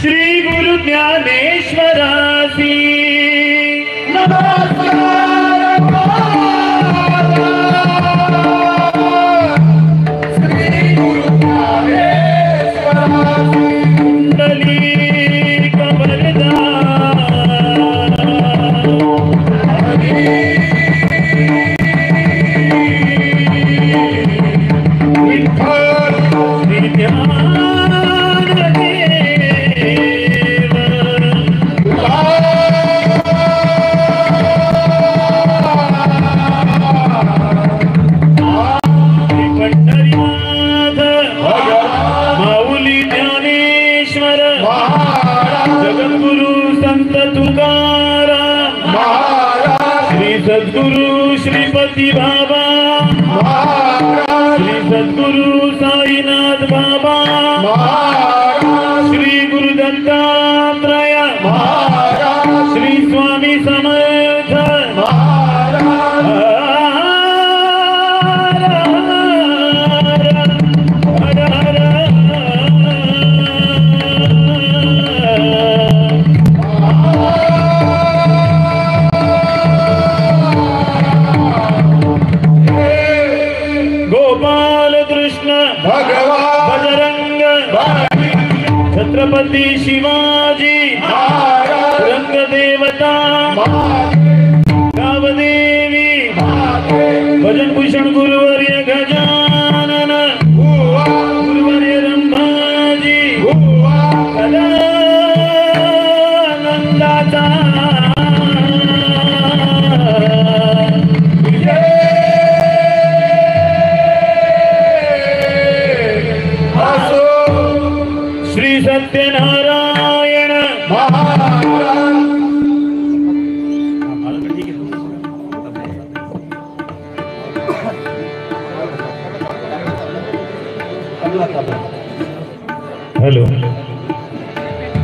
श्री गुरु ज्ञानेश्वरासी सद्गुरु श्रीपती बाबा श्री सद्गुरु साईनाथ बाबा श्री गुरु दत्तात्रय श्री स्वामी समर्थ छत्रपती शिवाजी रंगदेवता गावदेवी भजनभूषण गुरुवर्य गजानन गुरुवर्य रंभाजी सदानंदाचा Satyanarayan hello hello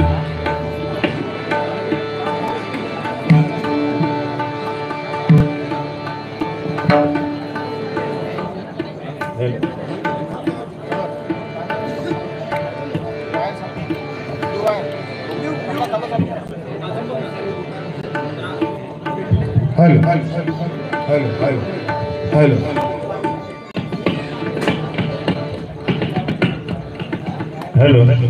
hello hello hello hello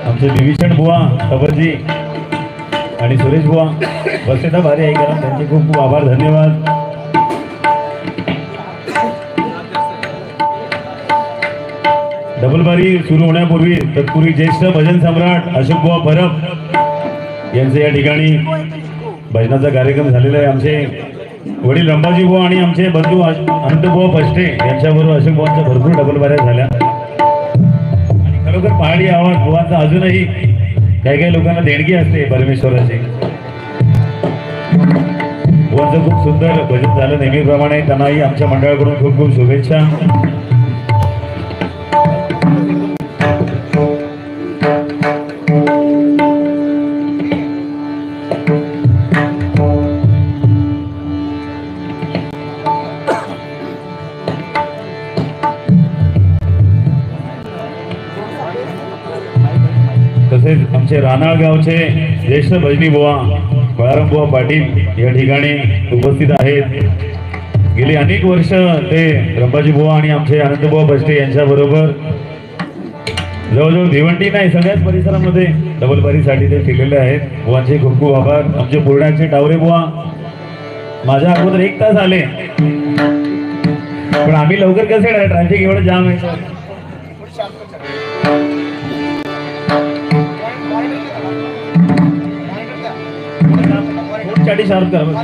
आमचे विभीषण बुवा खबरजी आणि सुरेश बुवा बसलेता भारी आहे का त्यांचे खूप खूप आभार धन्यवाद. डबलबारी सुरू होण्यापूर्वी तत्पूर्वी ज्येष्ठ भजन सम्राट अशोक बुवा परब यांचे या ठिकाणी भजनाचा कार्यक्रम झालेला आहे. आमचे वडील रंभाजी बुवा आणि आमचे बंधू अनंत बुवा फष्टे यांच्याबरोबर अशोक बुवांच्या भरपूर डबलबाऱ्या झाल्या आणि खरोखर पहाडी आवाज बुवांचा अजूनही काही काही लोकांना देणगी असते परमेश्वराची. बुवांचं खूप सुंदर भजन झालं नेहमीप्रमाणे. त्यांनाही आमच्या मंडळाकडून खूप खूप शुभेच्छा. तसेच आमचे रानाळ गावचे ज्येष्ठ भजनी बुवा बळाराम बुवा पाटील या ठिकाणी उपस्थित आहेत. गेली अनेक वर्ष ते रंभाजी बुवा आणि आमचे अनंत बुवा फष्टे यांच्या बरोबर जवळजवळ भिवंडी नाही सगळ्याच परिसरामध्ये डबलबारीसाठी ते फिरलेले आहेत. बुवांचे खूप खूप आभार. आमचे पूर्णाचे टावरे बुवा माझ्या अगोदर 1 तास आले पण आम्ही लवकर कसे ट्रॅफिक एवढं जाम आहे. चाटी शार्प करा.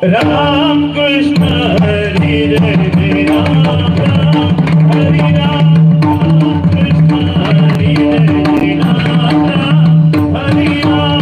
राम कृष्ण हरि जय राम हरि राम कृष्ण हरि जय राम हरि राम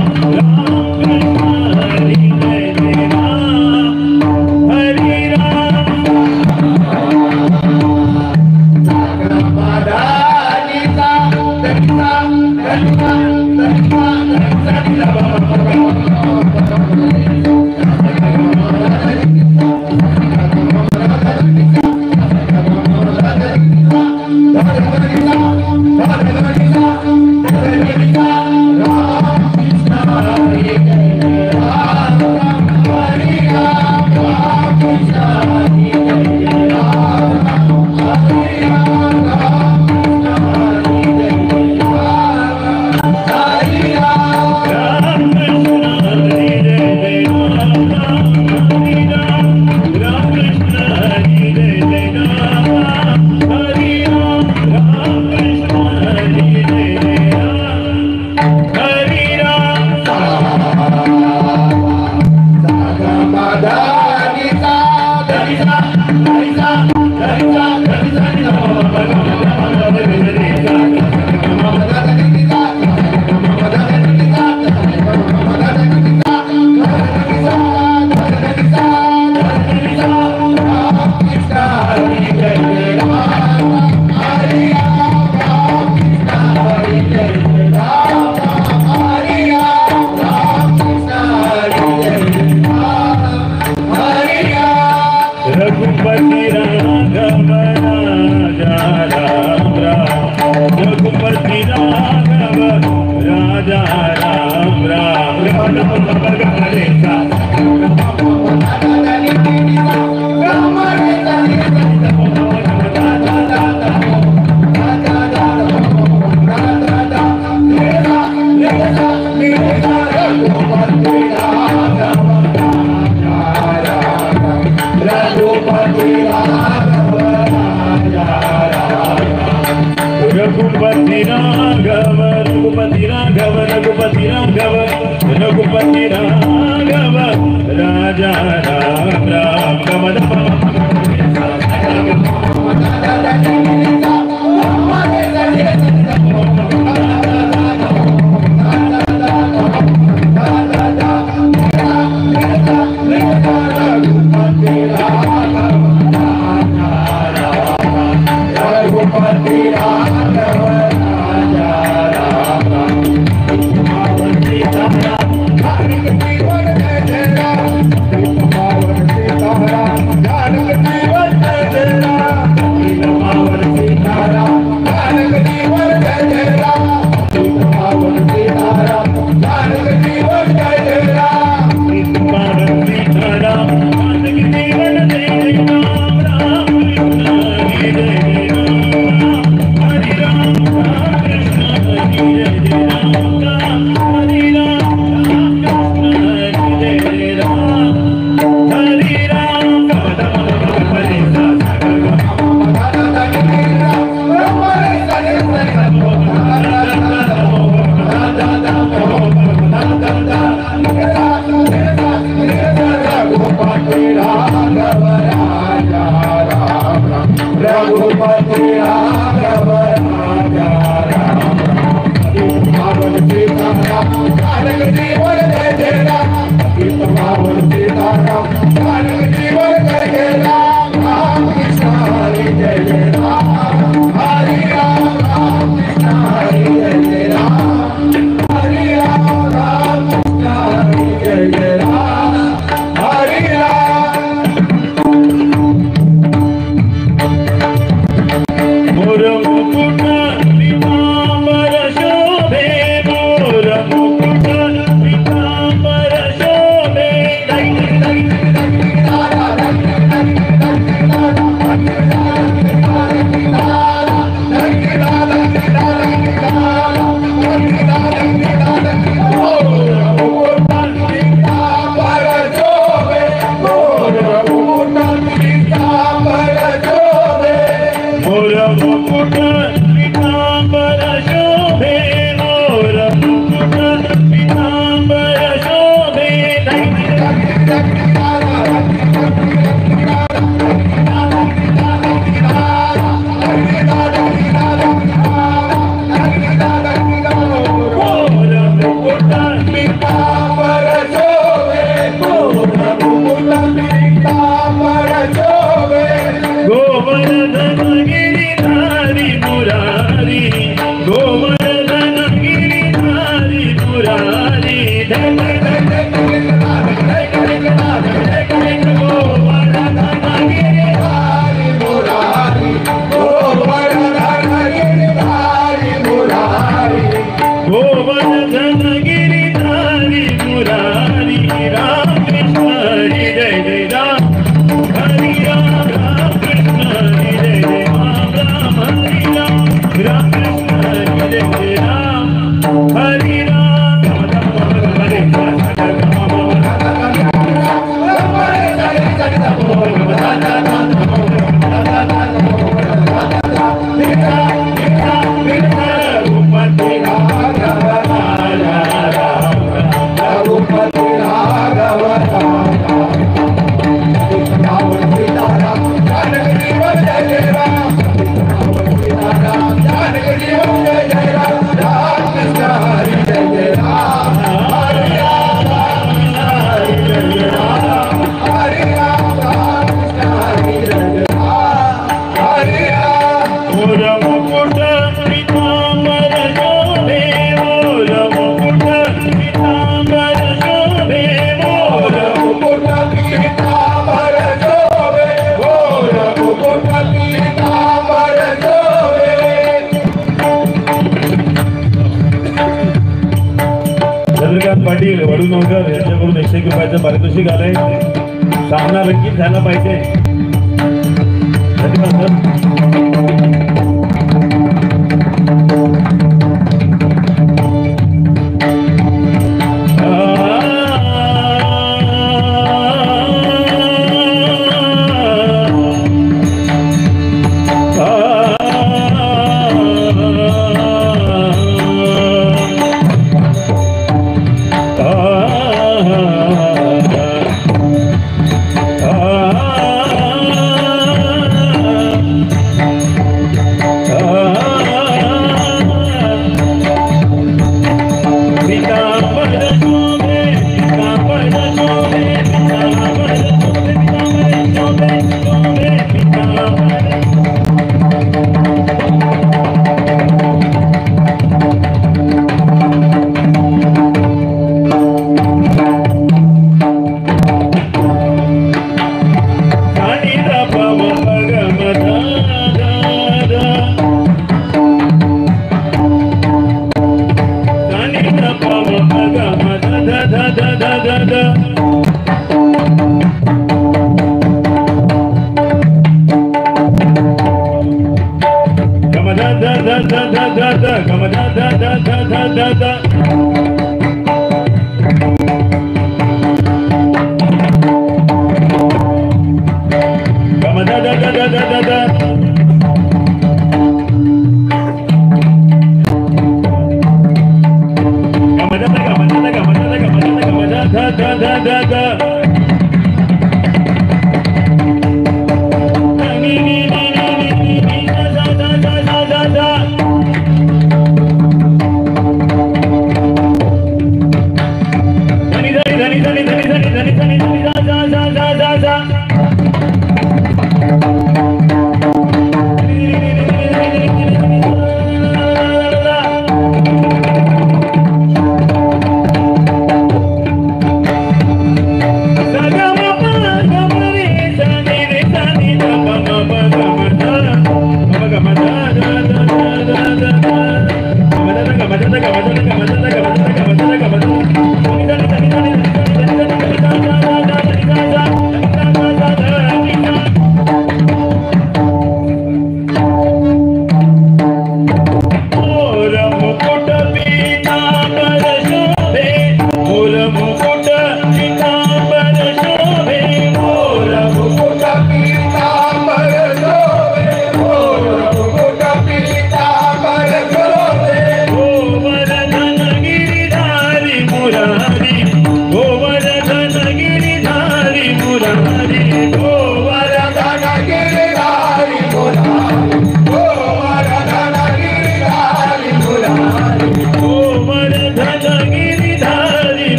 कृष्ण हरि जय राम हरि रघुपति राघव राजा राम राम रघुपति राघव राजा राम रघुपति राघव रघुपति राघव रघुपति राघव रघुपति राघव राजा राम राम मुकुट पितांबर शोभे मोर मुकुट पितांबर शोभे मोर मुकुट पितांबर शोभे मोर मुकुट पितांबर शोभे चंद्रकांत पाटील वडूनगर यांच्याकडून 101 रुपयाचं पारितोषिक आलंय सामना रंगीत झाला पाहिजे धन्यवाद सर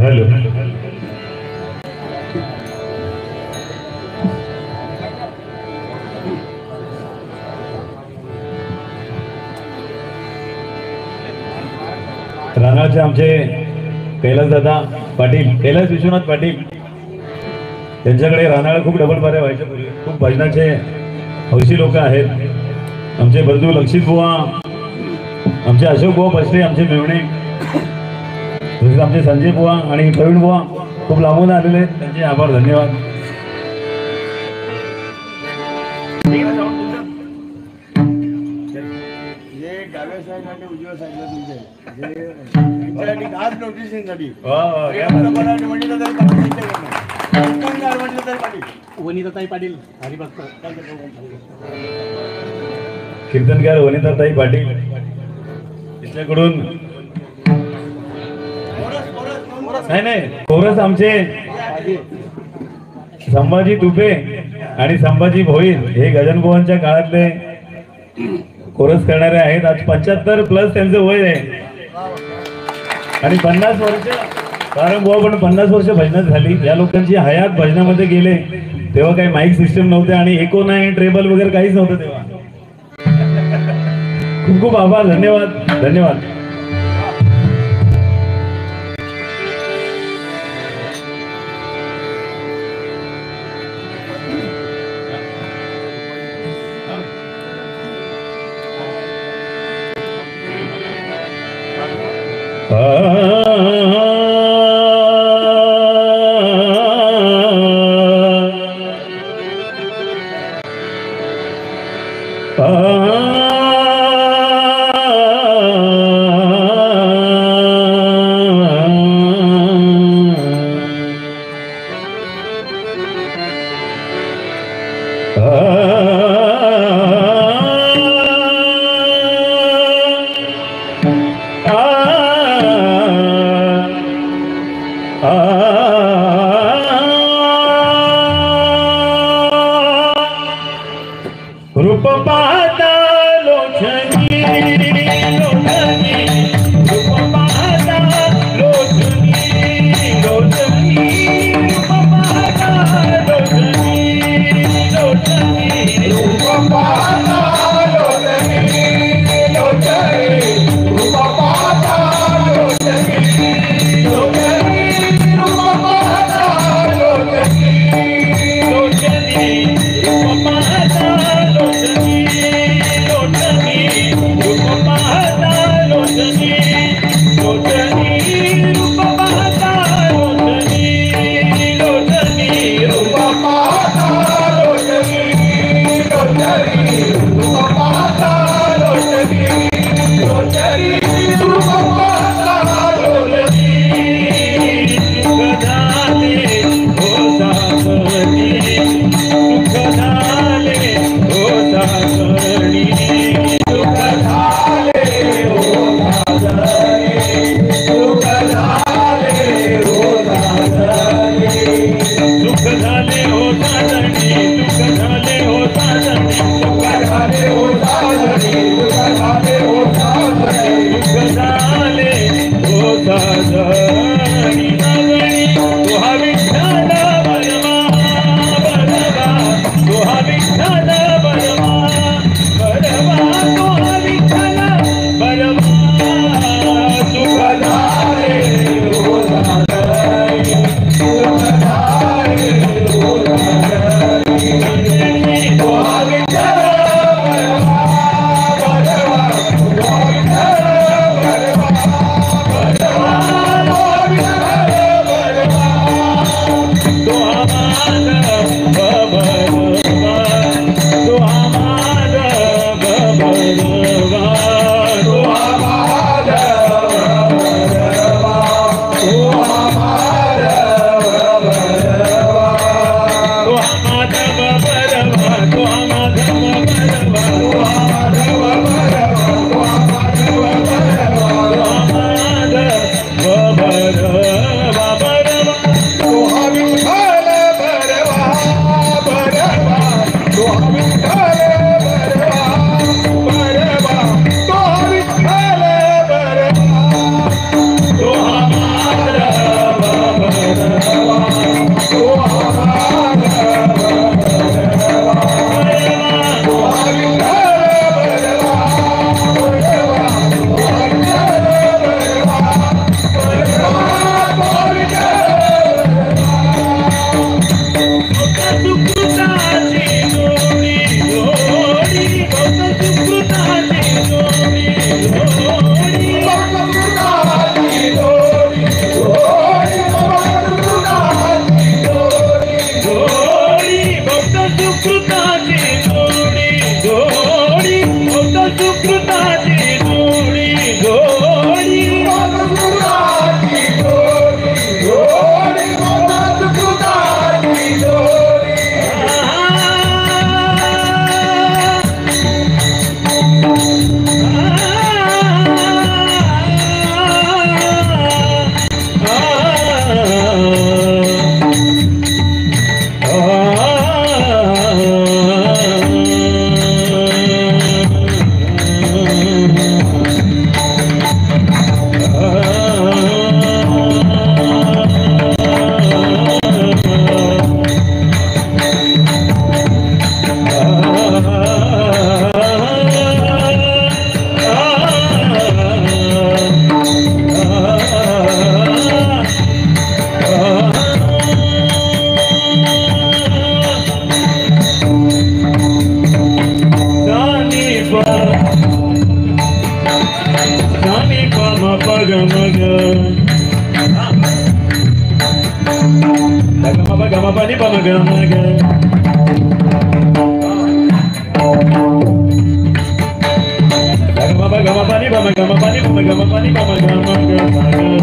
हेलो राणाचे आमचे कैलास दादा पाटील, कैलास विश्वनाथ पाटील, त्यांच्याकडे रानाळा खूप डबल बाऱ्या व्हायच्या पूर्वी, खूप भजनाचे हौशी लोक आहेत. आमचे बंधू लक्षित बुवा, आमचे अशोक बुवा बसले, आमचे मेवणे, तसेच आमचे संजय बुवा आणि प्रवीण बुवा खूप लांबून आलेले आहेत, त्यांचे आभार, धन्यवाद. वनिताताई पाटील हरिभक्त, कीर्तनकार वनिताताई पाटील तिच्याकडून नाही कोरस आमचे संभाजी तुपे आणि संभाजी भोईर हे गजाननभावांच्या काळातले कोरस करणारे आहेत. आज 75+ त्यांचं वय आहे आणि 50 वर्ष प्रारंभ पण 50 वर्ष भजनात झाली. या लोकांची हयात भजनामध्ये गेले तेव्हा काही माईक सिस्टम नव्हते आणि एको नाही, ट्रेबल वगैरे काहीच नव्हतं तेव्हा. खूप खूप आभार, धन्यवाद, धन्यवाद. रूप पाहता लोचनी, रूप पाहता लोचनी, रूप पाहता लोचनी, रूप पाहता लोचनी, रूप पाहता लोचनी, रूप गम पानी पम गम ग गम पानी पम गम पानी पम गम पानी पम गम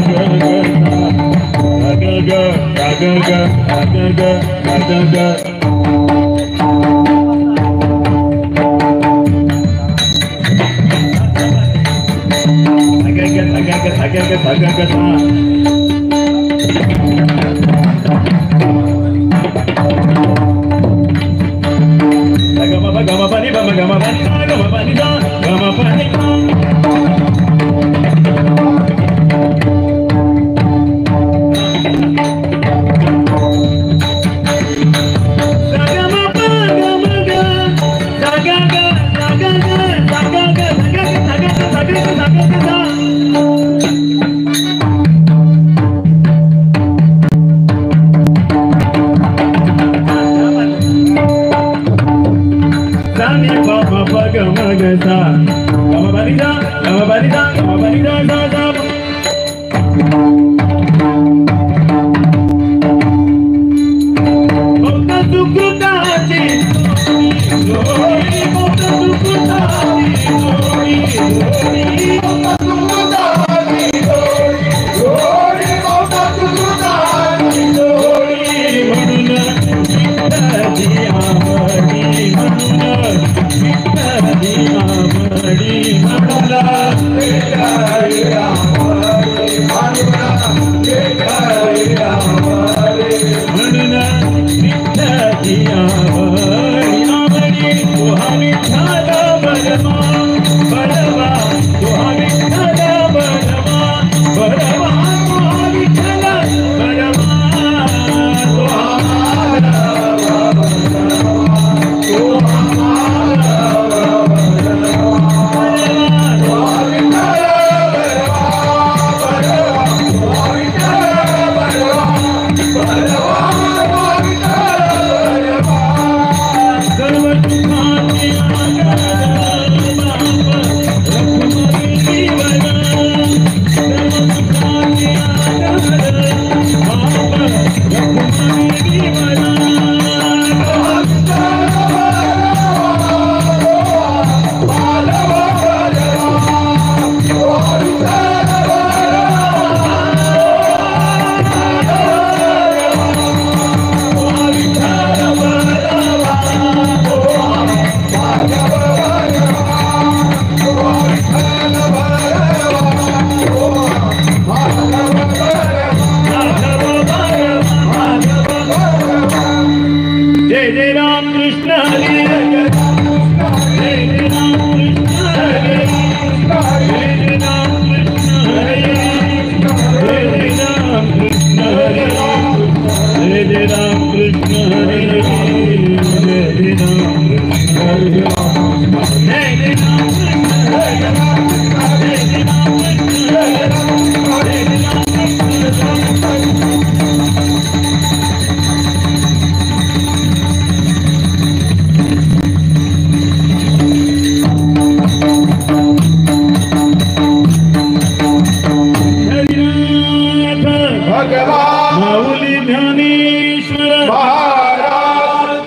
माऊली ज्ञानेश्वर महाराज.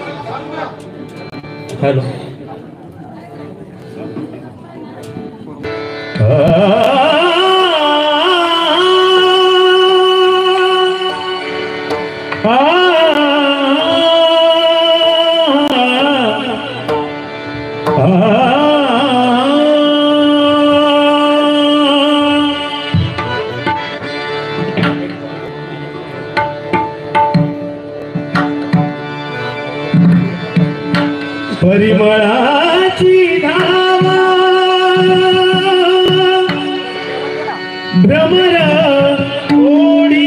हॅलो परिमळाची धावा भ्रमर ओढी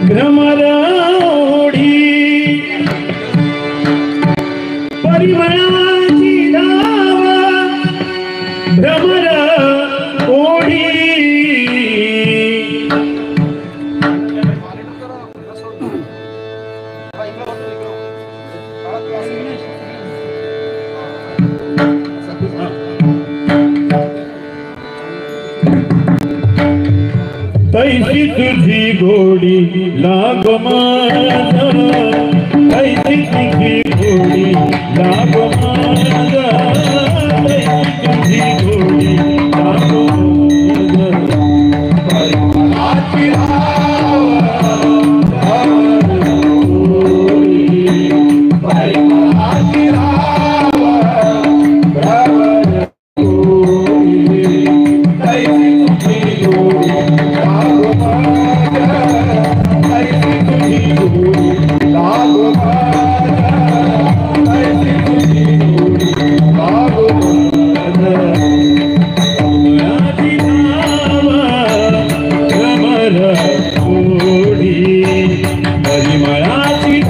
भ्रमर ओढी परिमळाची धावा भ्रमर ओढी तैसी तुझी गोडी लागो माझा, तैसी तुझी गोडी लागो माझा, तैसी तुझी गोडी लागो माझा. परिमलाची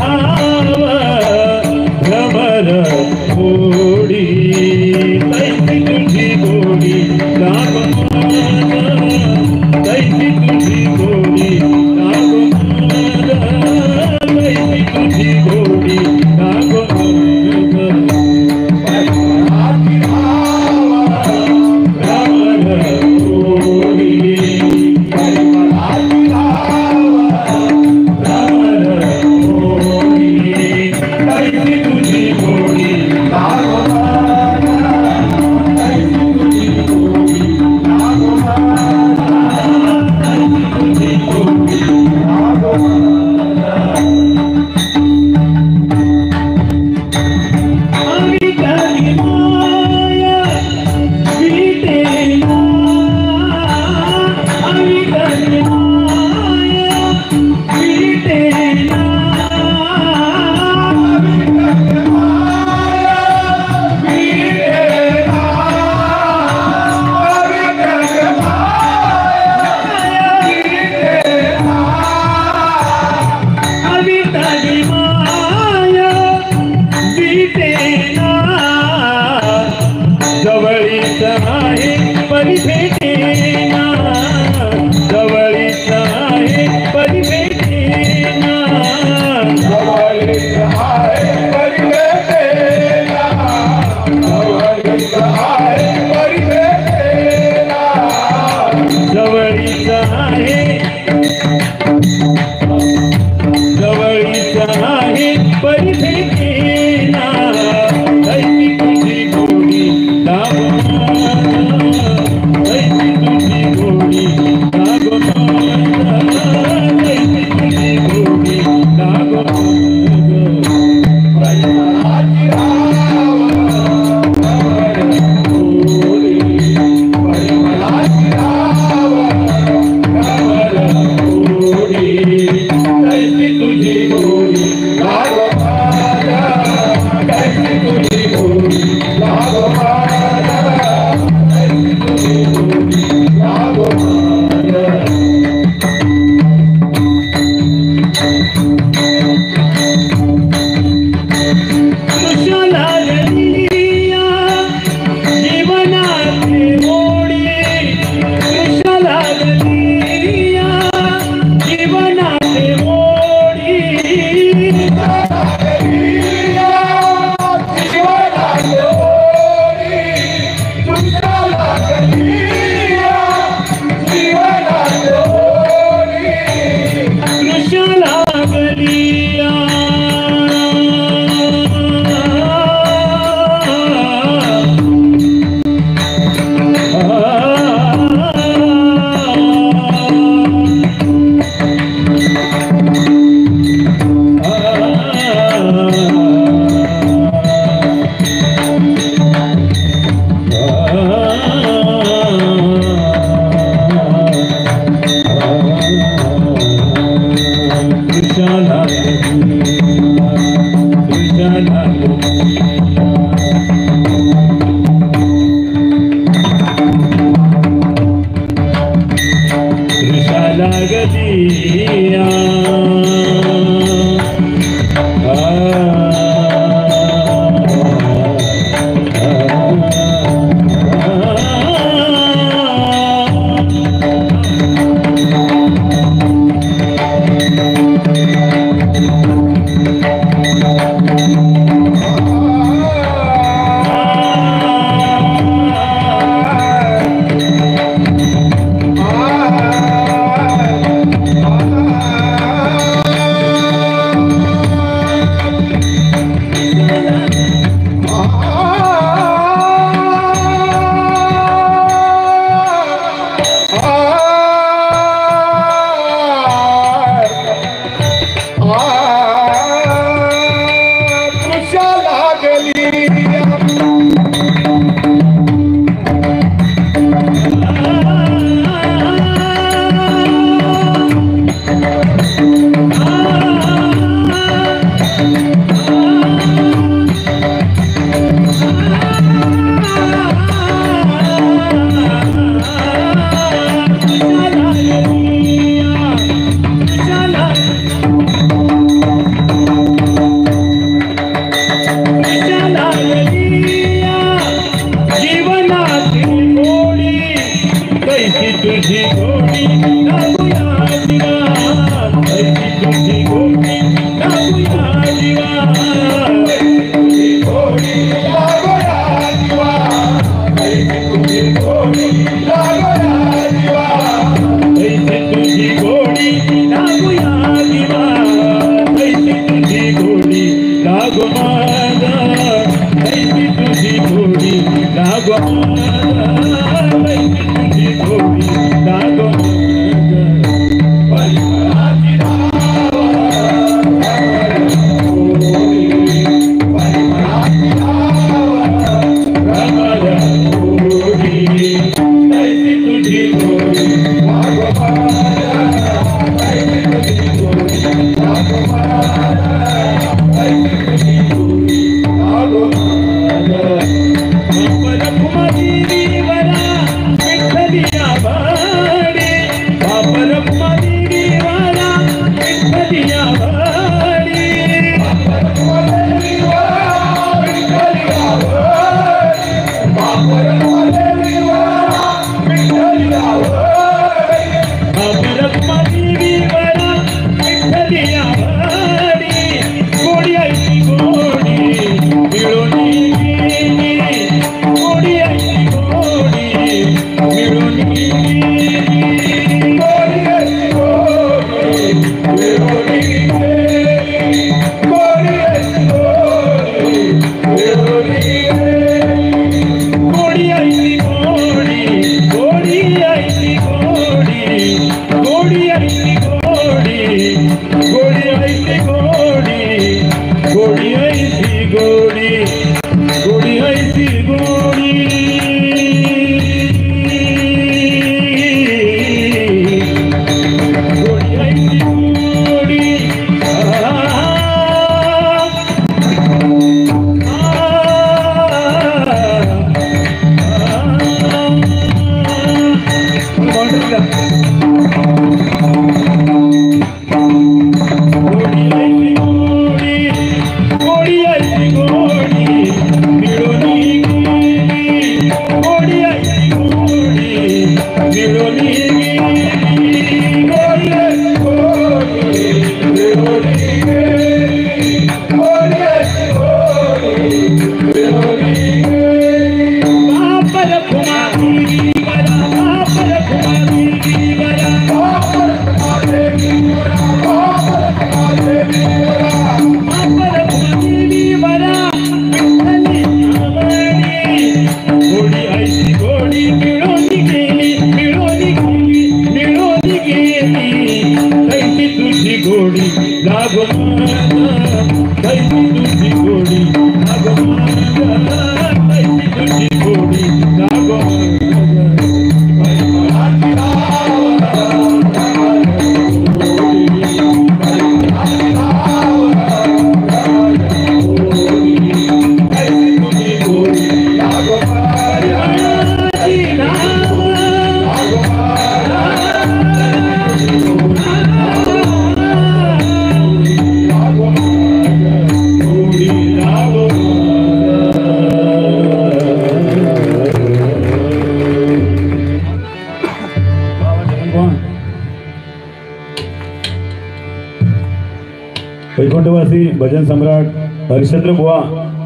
वैकुंठवासी भजन सम्राट हरिश्चंद्र बुवा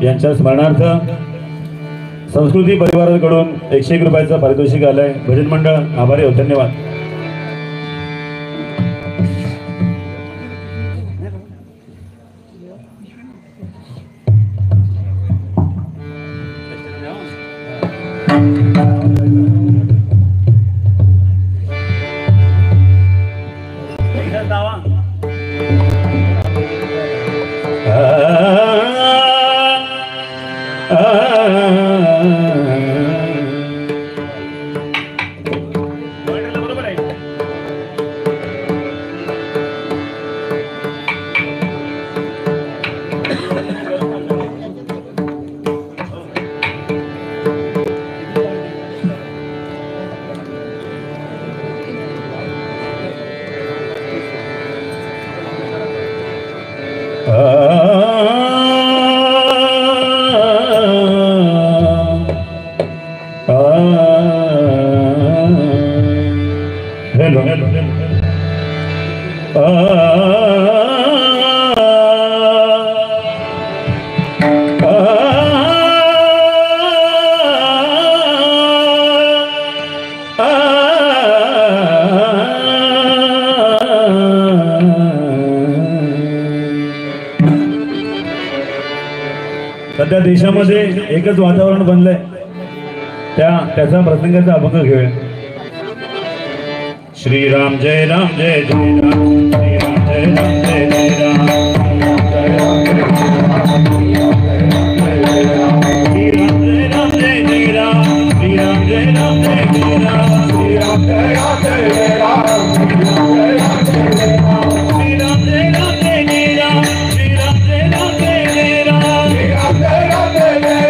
यांच्या स्मरणार्थ संस्कृती परिवाराकडून 101 रुपयाचा पारितोषिक आलाय. भजन मंडळ आभारी हो. धन्यवाद. सध्या देशामध्ये एकच वातावरण बनलंय, त्याचा प्रसंगाचा अभंग घेऊया. श्रीराम जय राम जय जय राम, श्रीराम जय राम जय जय राम, श्रीराम जय राम जय जय राम, श्रीराम जय राम जय जय राम, श्रीराम जय राम जय जय राम, श्रीराम जय राम जय जय राम, श्रीराम जय राम जय जय राम, श्रीराम जय राम जय जय राम, श्रीराम जय राम जय जय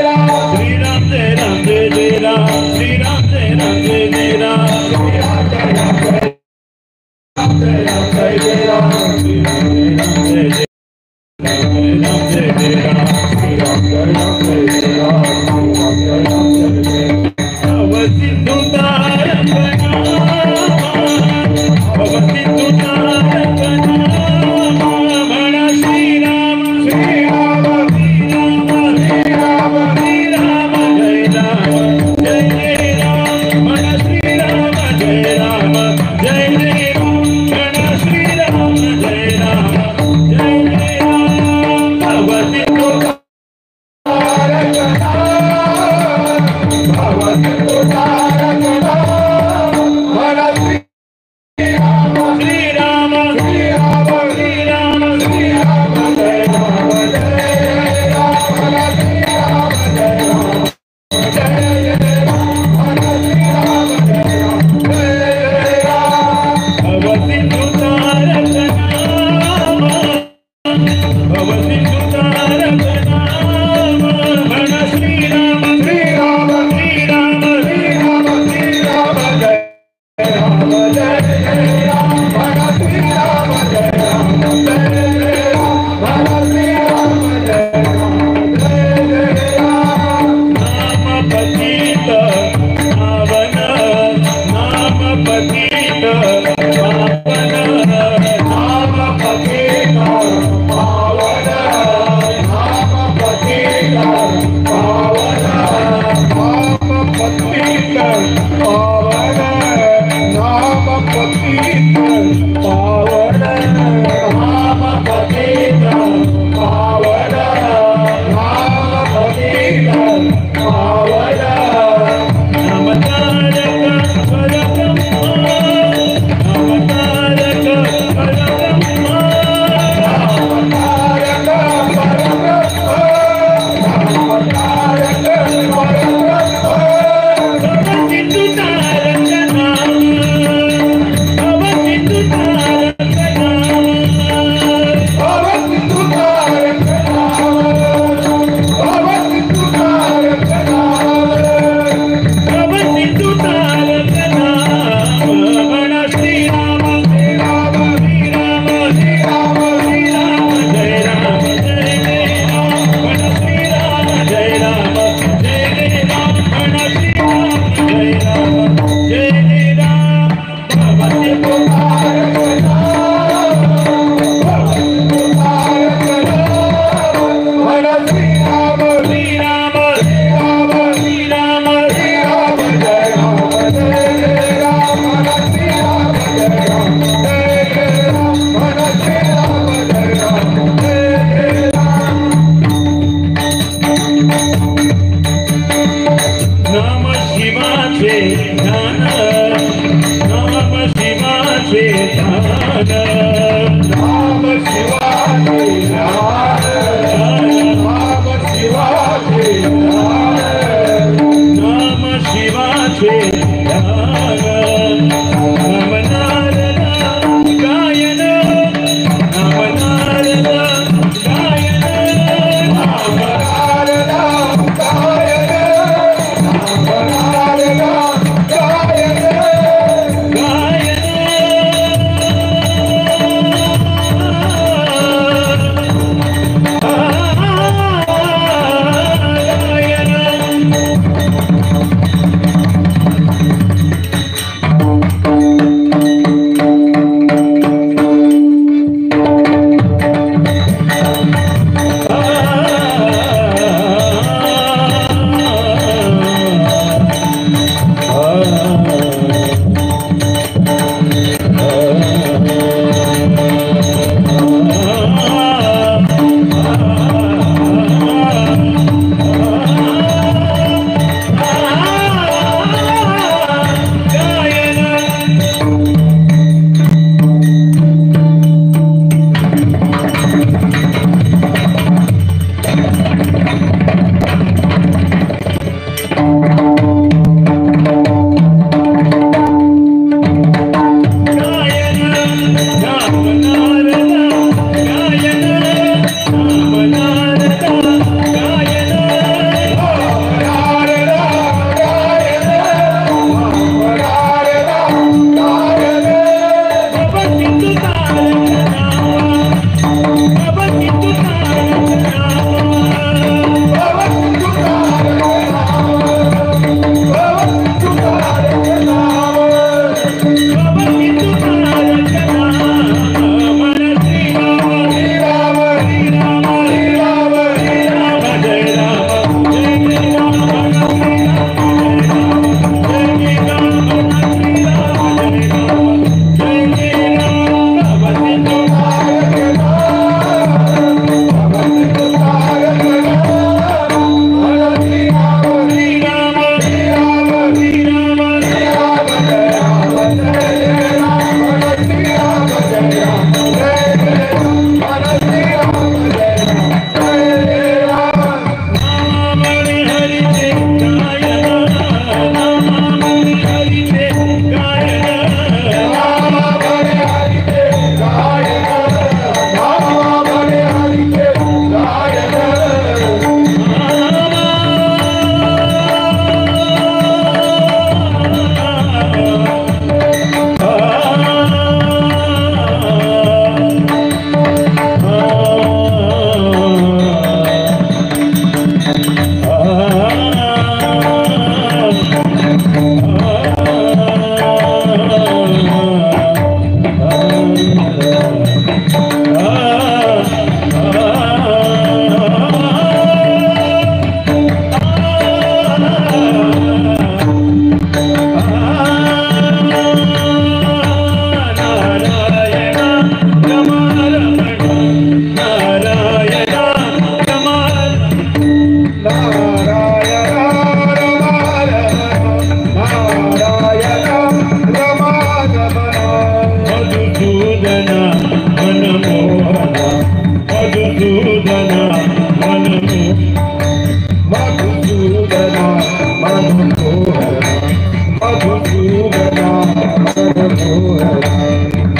राम, श्रीराम जय राम जय जय राम, श्रीराम जय राम जय जय राम, श्रीराम जय राम जय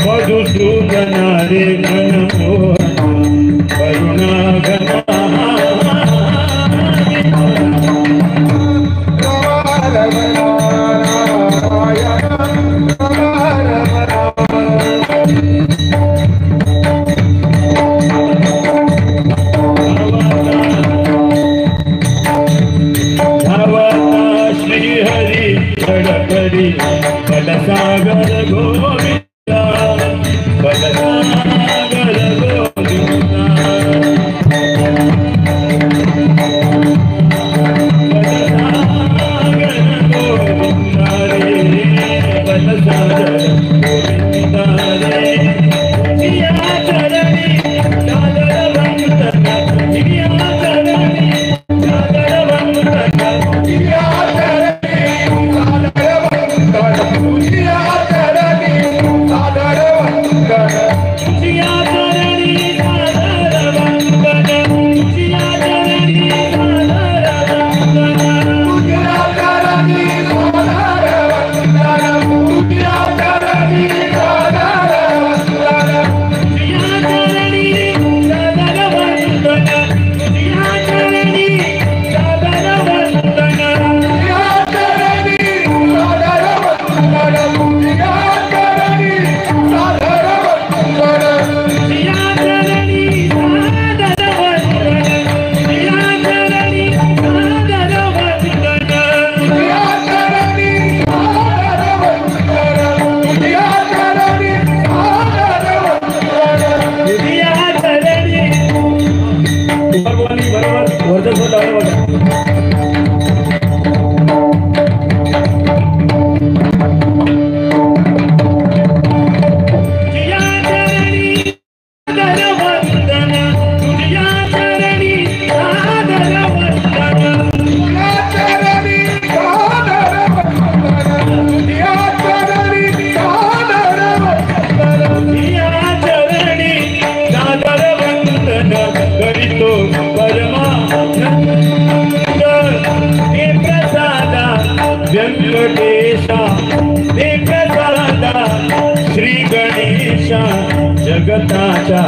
मधुसूदना रे मनमोहना करुणाघना बलसागर गोविंदा बलसागर गोविंदा बलसागर गोविंदा रे बलसागर गोविंदा रे जिया चरणी दादर वंदना जिया चरणी दादर वंदना जिया श्री गणेशा जगताचा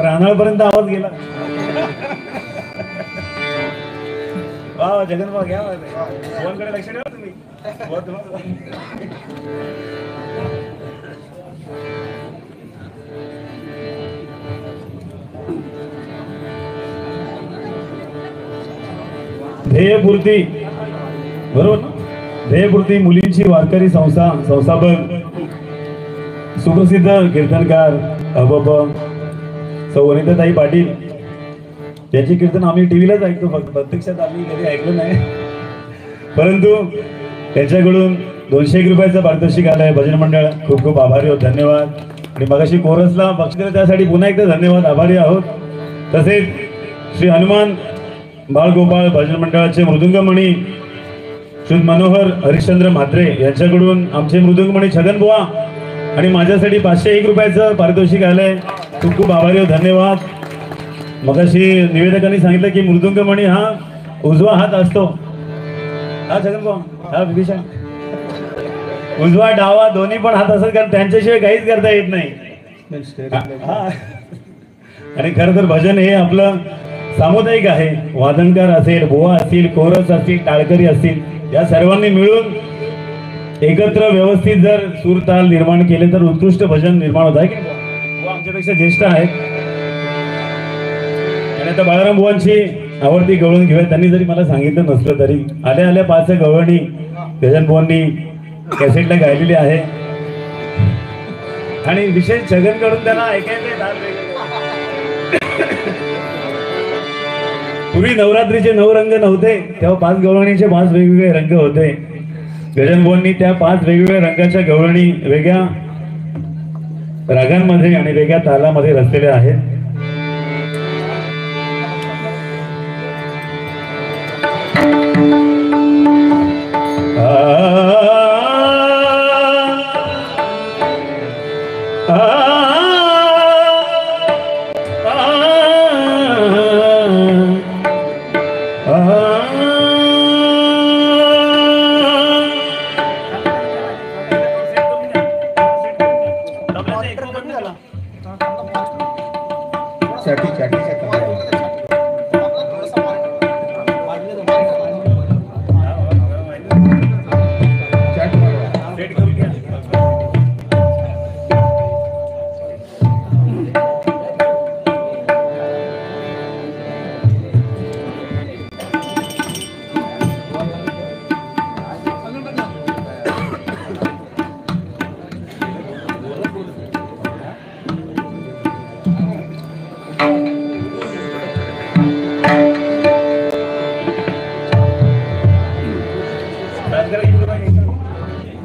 रानाळपर्यंत आवाज गेला. वा जगन भाऊ घ्या फोनकडे लक्ष ठेवा तुम्ही ध्येयपूर्ती बरोबर ना? ध्येयपूर्ती मुलींची वारकरी संस्थापक सुप्रसिद्ध कीर्तनकार अबब सौ वनिताताई पाटील त्यांची कीर्तन आम्ही टीव्हीलाच ऐकतो फक्त प्रत्यक्षात आम्ही कधी ऐकलं नाही परंतु त्यांच्याकडून 201 रुपयाचं पारितोषिक आलंय भजन मंडळ खूप खूप आभारी आहोत धन्यवाद आणि मगाशी कोरसला बक्षीस दिलं त्यासाठी पुन्हा एकदा धन्यवाद आभारी आहोत तसेच श्री हनुमान बाळगोपाळ भजन मंडळाचे मृदुंगमणी श्री मनोहर हरिश्चंद्र म्हात्रे यांच्याकडून आमचे मृदुंगमणी छगन बुवा आणि माझ्यासाठी 501 रुपयाचं पारितोषिक आलंय खूप खूप आभारी आहोत धन्यवाद मगाशी निवेदकांनी सांगितलं की मृदुंगमणी हा उजवा हात असतो हा छगन बुवा हा विभीषण उजवा डावा दोन्ही पण हात असतात कारण त्यांच्याशिवाय काहीच करता येत नाही आणि खरं तर भजन हे आपलं सामुदायिक आहे वादनकार असेल बुवा असतील कोरस असतील टाळकरी असतील या सर्वांनी मिळून एकत्र व्यवस्थित जर सूर ताल निर्माण केले तर उत्कृष्ट भजन निर्माण होत आहे की बुवा आमच्यापेक्षा ज्येष्ठ आहेत आणि आता बाळाराम बुवांची आवडती गवळण घेऊया त्यांनी जरी मला सांगितलं नसलं तरी आल्या आल्या 5 गवळणी गजानन बुवांनी कॅसेटला गायलेली आहे आणि विशेष छगन कडून त्यांना ऐकायचे पूर्वी नवरात्रीचे 9 रंग नव्हते तेव्हा 5 गवळणीचे 5 वेगवेगळे रंग होते गजानन बुवांनी त्या 5 वेगवेगळ्या रंगाच्या गवळणी वेगळ्या रागांमध्ये आणि वेगळ्या तालामध्ये रचलेल्या आहेत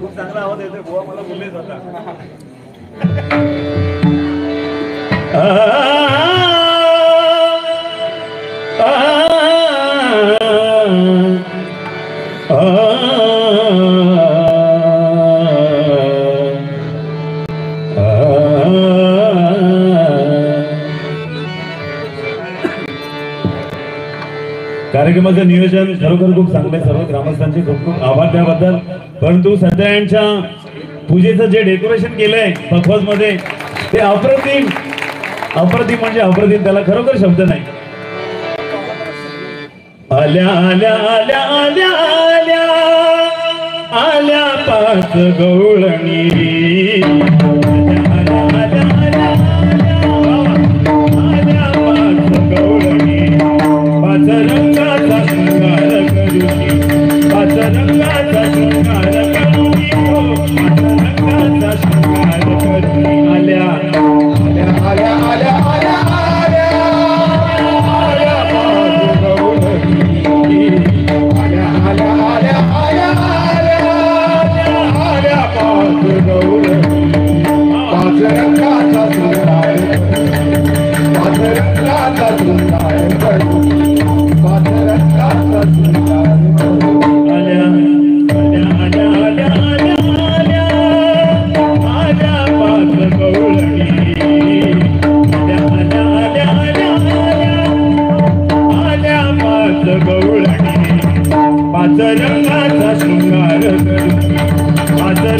खूप चांगला आवाज येतोय बुवा मला बोललेच होता कार्यक्रमाचं नियोजन खरोखर खूप चांगलं सर्व ग्रामस्थांचे खूप खूप आभार त्याबद्दल परंतु सत्यनारायणच्या पूजेचं जे डेकोरेशन केलंय पखवाज मध्ये ते अप्रतिम अप्रतिम म्हणजे अप्रतिम त्याला खरोखर शब्द नाही आल्या आल्या आल्या आल्या आल्या आल्या 5 गवळणी आल्या आल्या आल्या आल्या 5 गवळणी 5 रंगाचा शृंगार करूनी 5 रंगाचा शृंगार करूनी 5 रंगाचा शृंगार करूनी आल्या आल्या आल्या आल्या आल्या आल्या 5 गवळणी आल्या आल्या आल्या आल्या आल्या 5 गवळणी 5 रंगाचा शृंगार 5 रंगाचा शृंगार करूनी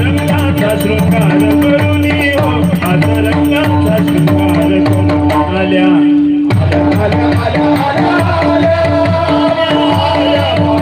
रंगाचा शृंगार करूनी 5 रंगाचा शृंगार करूनी 5 रंगाचा शृंगार करून आल्या आल्या आल्या आल्या आल्या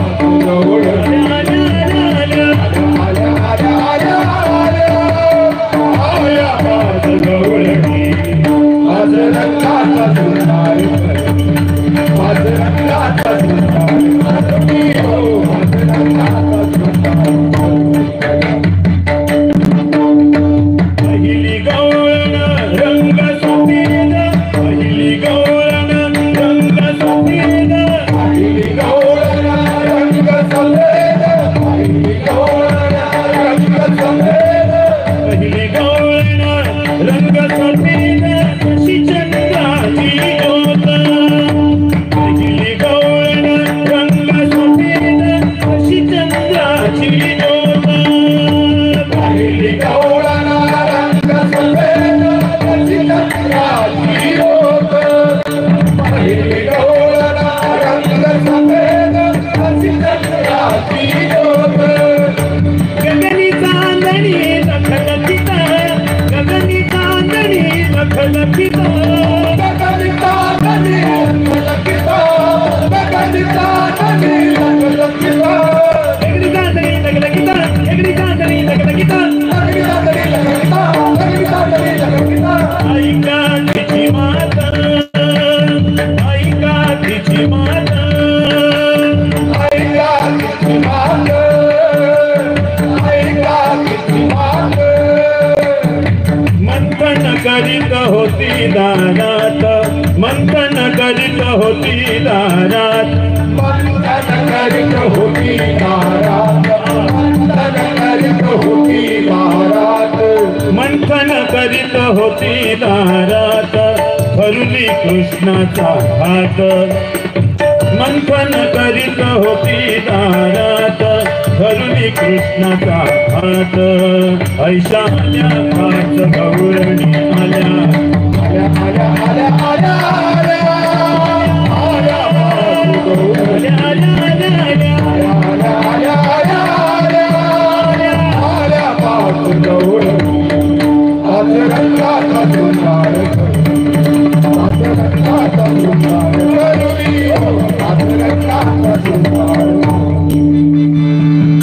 करीत होती दारात, मंथन करीत होती दारात, मंथन करीत होती दारात, मंथन करीत होती दारात, मंथन करीत होती दारात, धरुली कृष्णाचा हात, मंथन करीत होती दारात, धरुली कृष्णाचा हात, ऐशान्या पाच गौरणी आल्या, आल्या आल्या आल्या आल्या आल्या आल्या आल्या पाच गौरणी, आज रंगाचा शृंगार करू, आज रंगाचा शृंगार करू, आज रंगाचा शृंगार करू.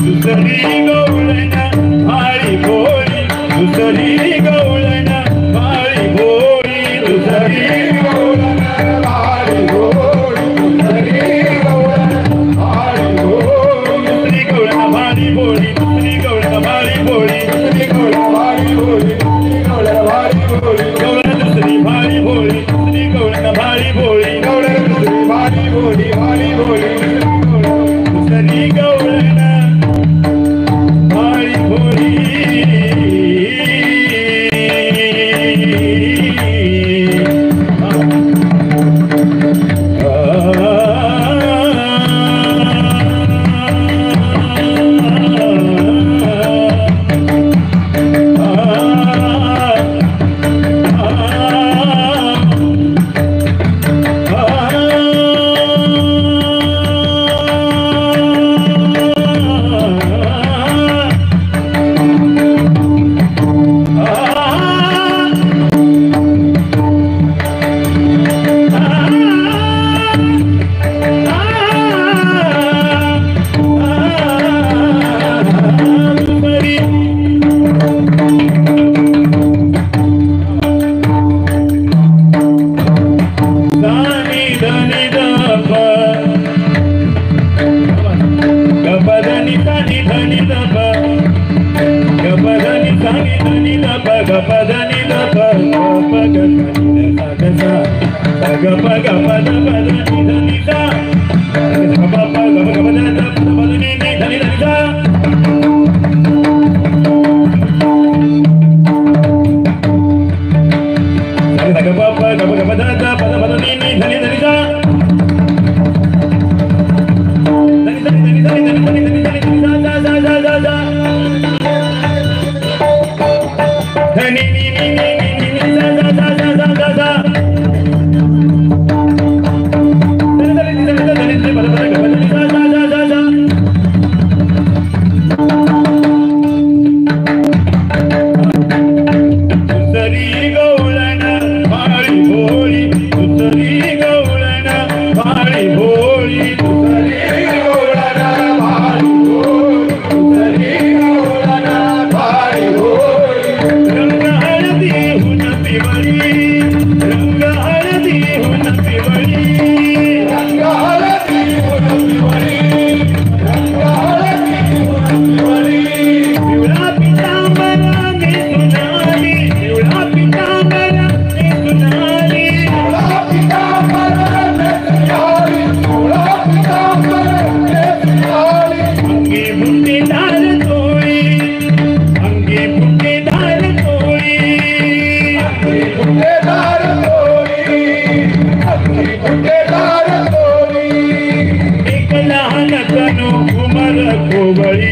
दुसरी गवळण भाळी भोळी, दुसरी गवळण भाळी भोळी, दुसरी गवळण भाळी भोळी, दुसरी गवळण भाळी भोळी, दुसरी गवळण भाळी भोळी, दुसरी गवळण भाळी भोळी, दुसरी गवळण भाळी भोळी, दुसरी गवळण भाळी भोळी, गवळण दुसरी भाळी भोळी, दुसरी गवळण भाळी भोळी, गवळण दुसरी भाळी भोळी, भाळी भोळी, दुसरी गवळण भाळी भोळी.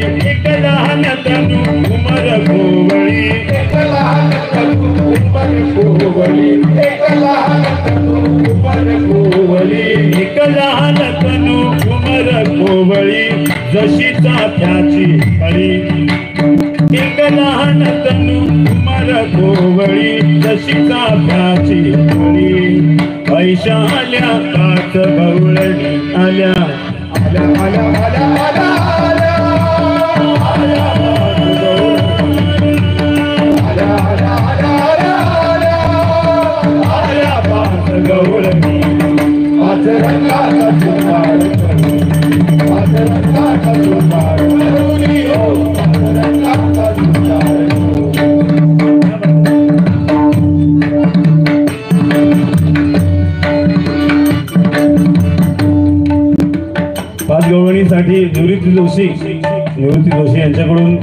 एक लहान तनू उमर कोवळी एक लहान तनू उमर कोवळी एक लहान तनू उमर कोवळी एक लहान तनू उमर कोवळी जशी चाफ्याची कळी एक लहान तनू उमर कोवळी जशी चाफ्याची कळी पैशा आल्या काच गवळणी आल्या आल्या आल्या आल्या आल्या आल्या आल्या आल्या पाच गवळणी पाच रंगाचा सुमार पाच रंगाचा सुमार करुणी हो पाच रंगाचा सुमार पाच गवळणीसाठी निवृत्ती जोशी यांच्याकडून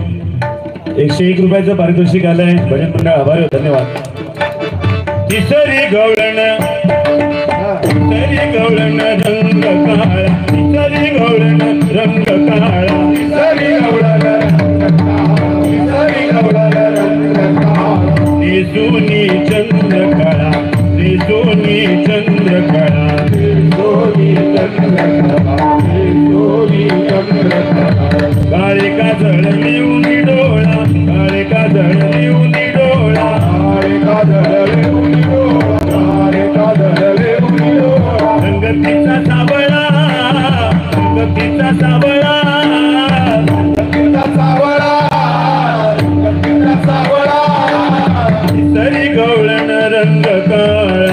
101 रुपयाचं पारितोषिक आलंय. भजन मंडळ आभारी हो. धन्यवाद. तिसरी गवळण रंग काळा तिसरी गवळण रंग काळा सरी गवळण निजूनी चंद्रकळा निजूनी चंद्रकळा सोनी चंद्रकला सोनी चंद्रकला काळे काजळ लिहून डोळा काळे काजळ लिहून डोळा काळे काजळ काळे काजळ रंगतीचा सावळा रंगतीचा सावळा रंगतीचा सावळा रंगतीचा सावळा तिसरी गवळण रंग काळा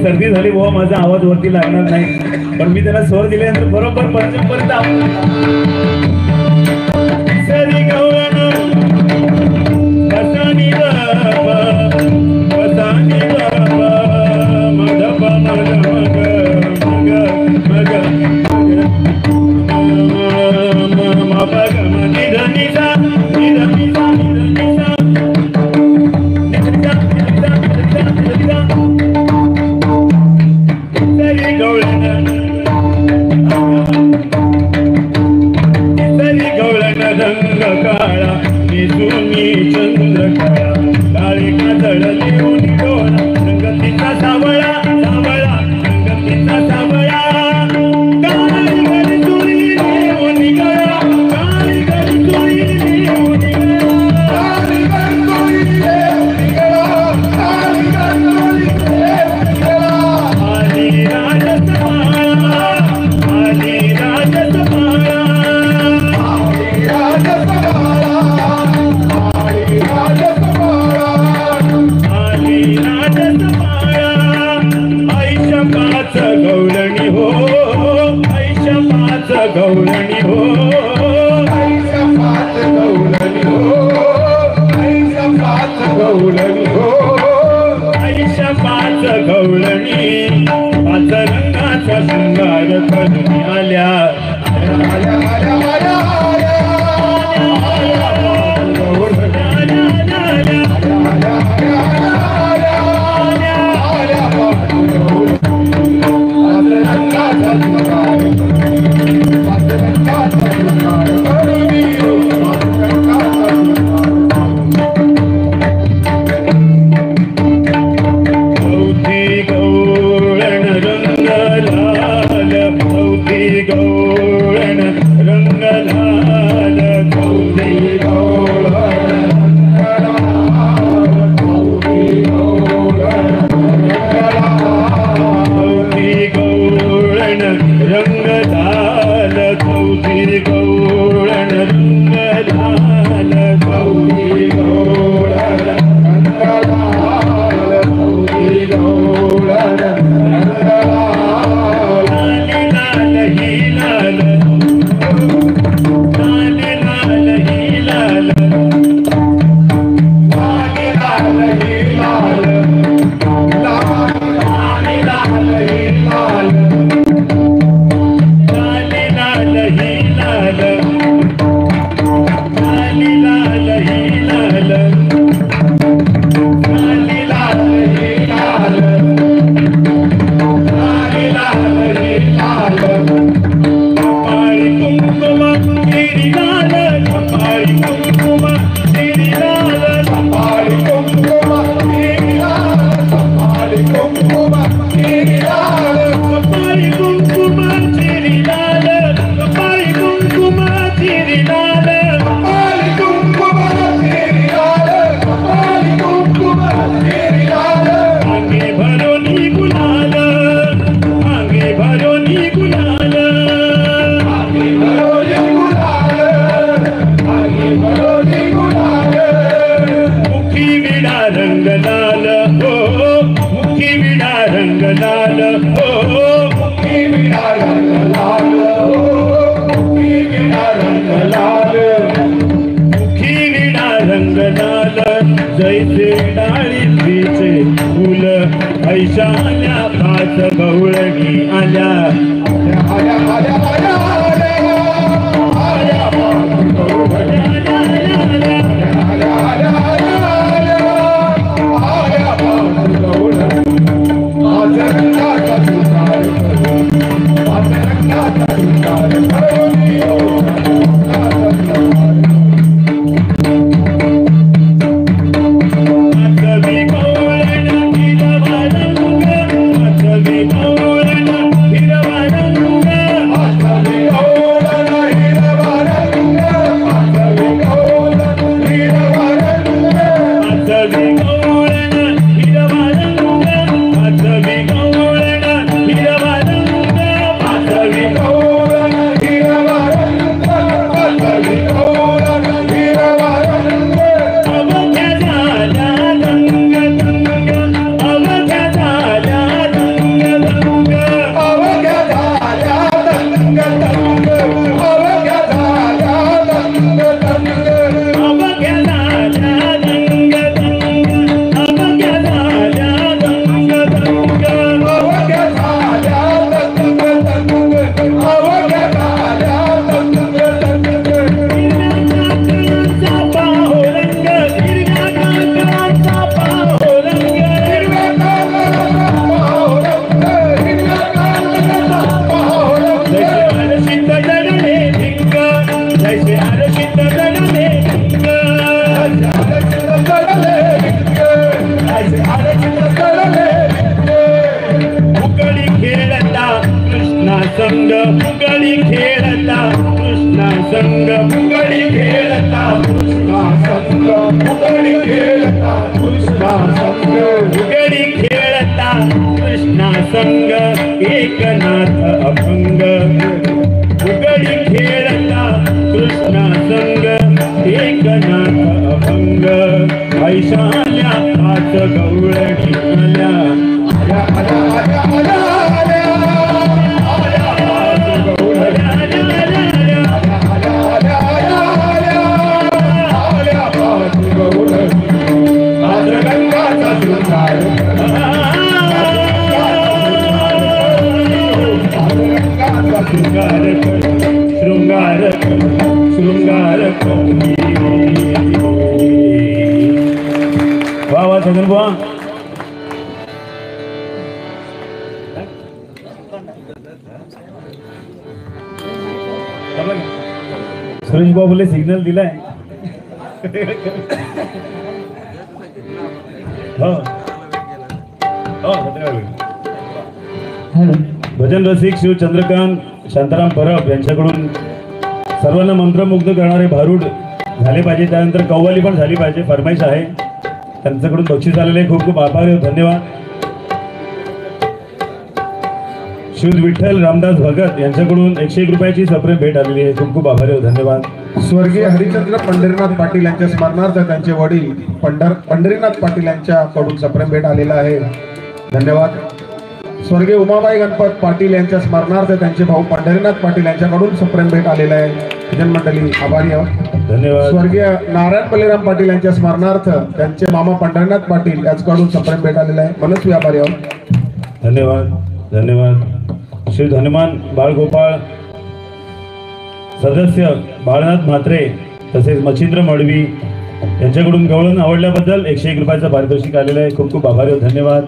सर्दी झाली बुवा माझा आवाज वरती लागणार नाही पण मी त्याला स्वर दिल्यानंतर बरोबर पंचम पर्यंत सरी गवळण बसानी बाबा बसानी बाबा मधप मग मग मग मग मग निधनीचा निधनीचा निधनीचा रंग काळा निजूनी चंद्रकळा काळे काजळ लिहून डोळा रंगतीचा सावळा सावळा रंगतीचा सावळा काळी गरजुरी लिहून गळा काळी गरजुरी लिहून गळा काळी गरजुरी गवळणी हो आईच्या पाच गवळणी पाच रंगाचा शृंगार करून आल्या आल्या आल्या आल्या आल्या जैसे डाळिंबीचे फुल ऐशाल्या पाच गवळणी आल्या आल्या आल्या आल्या संग फुगडी खेळता कृष्णा संग फुगडी खेळता कृष्णा संग फुगडी खेळता कृष्णा संग फुगडी खेळता कृष्णा संग एकनाथ अभंग फुगडी खेळता कृष्णा संग एकनाथ अभंग ऐशाल्या पाच गवळणी आल्या शृंगार शृंगार वा वा छगन बुवा सुरेश बुवा बोले सिग्नल दिलाय हो हो भजन रसिक शिव चंद्रकांत शांताराम परब यांच्याकडून सर्वांना मंत्रमुग्ध करणारे भारूड झाले पाहिजे, त्यानंतर कव्वाली पण झाली पाहिजे, फरमाईश आहे त्यांच्याकडून बक्षीस आलेले खूप खूप आभार धन्यवाद. शिव विठ्ठल रामदास भगत यांच्याकडून 101 रुपयाची सप्रेम भेट आलेली आहे, खूप खूप आभार धन्यवाद. स्वर्गीय हरिचंद्र पंढरीनाथ पाटील यांच्या स्मरणार्थ त्यांचे वडील पंढरीनाथ पाटील यांच्याकडून सप्रेम भेट आलेला आहे, धन्यवाद. स्वर्गीय उमाबाई गणपत पाटील यांच्या स्मरणार्थ त्यांचे भाऊ पंढरीनाथ पाटील यांच्याकडून सप्रेम भेट आलेला आहे, भजन मंडळी आभारी आहोत, धन्यवाद. स्वर्गीय नारायण बलिराम पाटील यांच्या स्मरणार्थ त्यांचे मामा पंढरीनाथ पाटील यांच्याकडून सप्रेम भेट आलेला आहे, मनस्वी आभारी आहोत, धन्यवाद धन्यवाद. श्री धनुमान बाळगोपाळ सदस्य बाळनाथ म्हात्रे तसेच मच्छिंद्र मडवी यांच्याकडून गवळण आवडल्याबद्दल 101 रुपयाचं पारितोषिक आलेलं आहे, खूप खूप आभार धन्यवाद.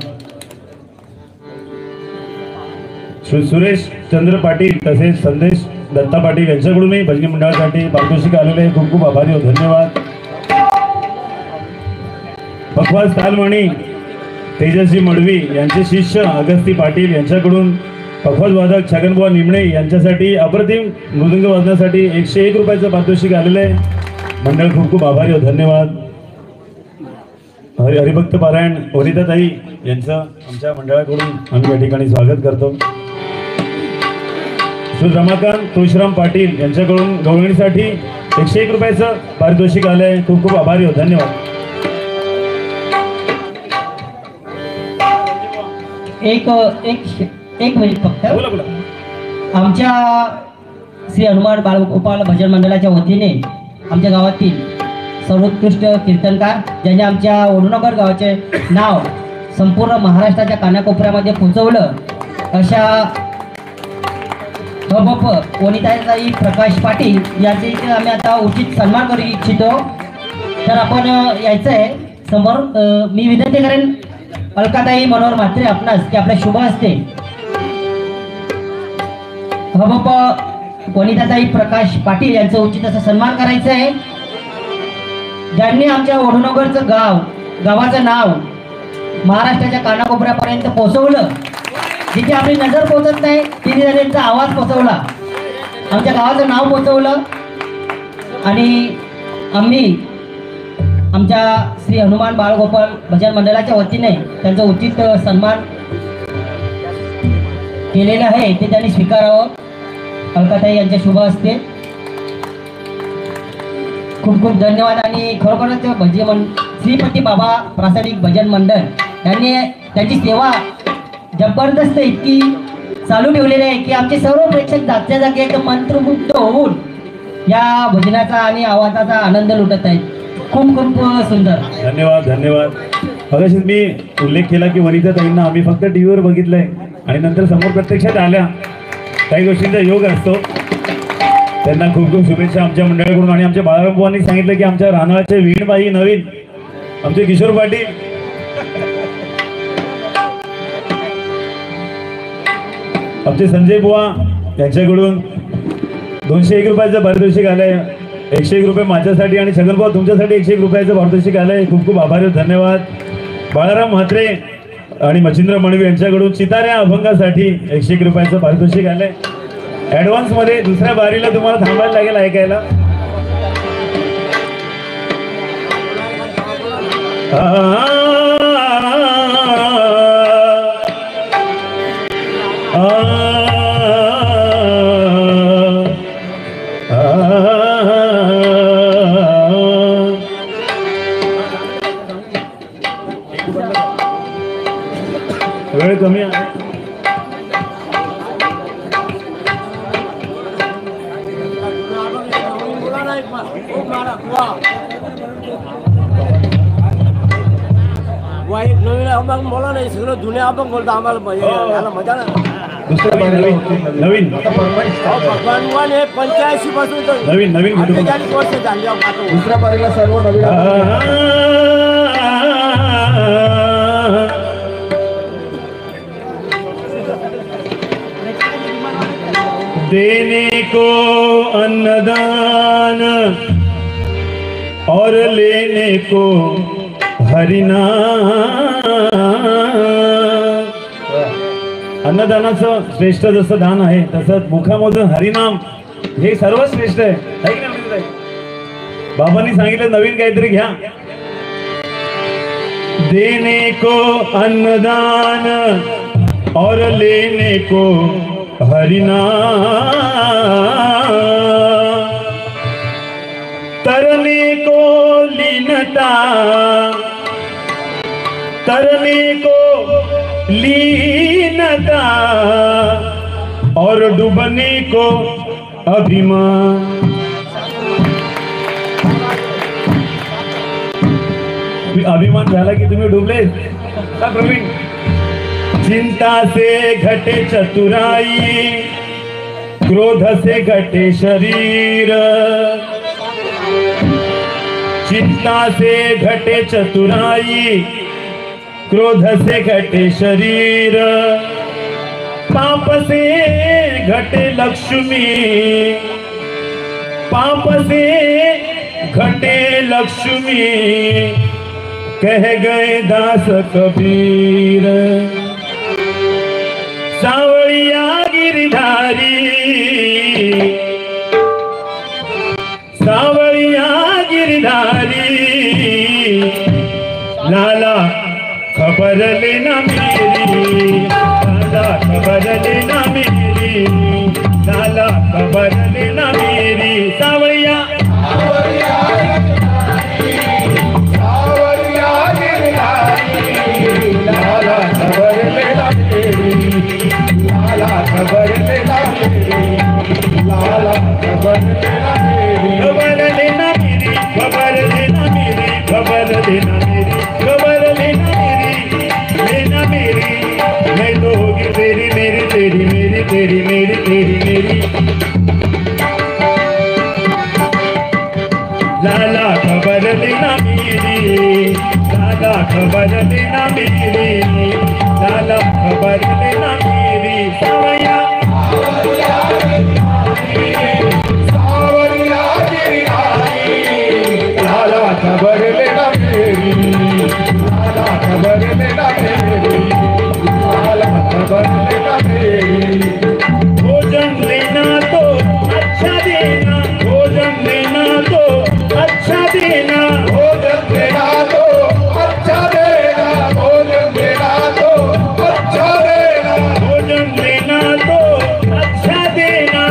श्री सुरेश चंद्र पाटील तसेच संदेश दत्ता पाटील यांच्याकडूनही भजनी मंडळासाठी पारितोषिक आलेले आहे, खूप खूप आभारी धन्यवाद. बकवास तालमणी तेजस्वी मडवी यांचे शिष्य अगस्ती पाटील यांच्याकडून पखवाज वादक छगनबुवा निमणे यांच्यासाठी अप्रतिम मृदंग वाजण्यासाठी 101 रुपयाचं पारितोषिक आलेलं आहे, मंडळ खूप खूप आभारी धन्यवाद. हरिभक्त पारायण वनिताताई यांचं आमच्या मंडळाकडून आम्ही या ठिकाणी स्वागत करतो. श्री रमाकांत तुळशीराम पाटील यांच्याकडून गवळणीसाठी 101 रुपयाचं पारितोषिक आलं आहे, खूप खूप आभारी धन्यवाद. एक मिनिट फक्त. आमच्या श्री हनुमान बाळगोपाल भजन मंडळाच्या वतीने आमच्या गावातील सर्वोत्कृष्ट कीर्तनकार ज्यांनी आमच्या वडूनगर गावाचे नाव संपूर्ण महाराष्ट्राच्या कानाकोपऱ्यामध्ये पोहोचवलं अशा हबप वनिताताई प्रकाश पाटील यांचे इथे आम्ही आता उचित सन्मान करू इच्छितो. तर आपण यायचं आहे समोर. मी विनंती करेन अलकाताई मनोहर म्हात्रे आपणास की आपल्या शुभ हस्ते हबप वनिताताई प्रकाश पाटील यांचं उचित असं सन्मान करायचं आहे, ज्यांनी आमच्या वडूनगरचं गावाचं नाव महाराष्ट्राच्या कानाकोपऱ्यापर्यंत पोहोचवलं. जिथे आपली नजर पोहोचत नाही तिथे त्यांचा आवाज पोहोचवला, आमच्या गावाचं नाव पोहोचवलं. आणि आम्ही आमच्या श्री हनुमान बाळगोपाल भजन मंडळाच्या वतीने त्यांचं उचित सन्मान केलेलं आहे ते त्यांनी स्वीकारावं. अलकाताई यांच्या शुभ हस्ते खूप खूप धन्यवाद. आणि खरोखरच भजन श्रीपती बाबा प्रासादिक भजन मंडळ यांनी त्यांची सेवा जबरदस्त इतकी चालू ठेवलेली आहे की आमचे सर्व प्रेक्षक जागच्या जागी एकदम मंत्रमुग्ध होऊन या भजनाचा आणि आवाजाचा आनंद लुटत आहेत. खूप खूप सुंदर धन्यवाद धन्यवाद. मगाशी मी उल्लेख केला की वनिताताईंना आम्ही फक्त टीव्हीवर बघितलंय आणि नंतर समोर प्रत्यक्षात आल्या, काही गोष्टींचा योग असतो. त्यांना खूप खूप शुभेच्छा आमच्या मंडळाकडून. आणि आमच्या बाळारामबुवांनी सांगितलं की आमच्या रानाळाचे वीणबाई नवीन आमचे किशोर पाटील आमचे संजय बुवा यांच्याकडून 201 रुपयाचं पारितोषिक आलंय, 101 रुपये माझ्यासाठी आणि छगन बुवा तुमच्यासाठी 101 रुपयाचं पारितोषिक आलंय, खूप खूप आभारी धन्यवाद. बाळाराम म्हात्रे आणि मच्छिंद्र मडवी यांच्याकडून चिताऱ्या अभंगासाठी 101 रुपयाचं पारितोषिक आलंय. ऍडव्हान्स मध्ये दुसऱ्या बारीला तुम्हाला थांबायला लागेल ऐकायला. वेळ कमी आहे. वाईट आम्हाला बोला नाही सगळं जुन्या आपण बोलतो आम्हाला याला मजा ना दुसऱ्या पारीला होती नवीन. आता फरमाईश काय? भगवान हे 85 पासून तर नवीन 48 वर्ष झाली आपण दुसऱ्या पारीला सर्व नवीन देने को अन्नदान और लेने को हरिनाम. अन्नदानाचं श्रेष्ठ जसं दान आहे तसंच मुखामधून हरिनाम हे सर्वात श्रेष्ठ आहे. है की नाही अमृतताई? बाबांनी सांगितलं नवीन काहीतरी घ्या. देने को अन्नदान और लेने को हरिनाम. तरने को लीनता, तरने को लीनता और डूबने को अभिमान. अभिमान झाला की तुम्ही डुबले का प्रवीण? चिंता से घटे चतुराई, क्रोध से घटे शरीर. चिंता से घटे चतुराई, क्रोध से घटे शरीर. पाप से घटे लक्ष्मी, पाप से घटे लक्ष्मी. कह गए दास कबीर. सावळिया गिरधारी, सावळिया गिरधारी. लाला खबर लेना मेरी, लाला खबर लेना मेरी, लाला खबर लेना मेरी. सावळिया लाला खबर लेना मेरी, लाला खबर लेना मेरी, लाला खबर लेना मेरी. खबर लेना मेरी, खबर लेना मेरी, खबर लेना मेरी, खबर लेना मेरी, लेना मेरी. मैं तो होगी तेरी मेरी, तेरी मेरी, तेरी मेरी, तेरी मेरी. लाला खबर लेना मेरी, लाला खबर लेना मेरी, लाला खबर लेना मेरी. सावैया सावरिया गिरधारी, लाला खबर लेना मेरी, लाला खबर लेना मेरी, लाला खबर लेना मेरी. भोजन लेना तो अच्छा देना, भोजन लेना तो अच्छा देना. भोजन देना तो अच्छा देना, भोजन देना तो अच्छा देना. भोजन लेना तो अच्छा देना.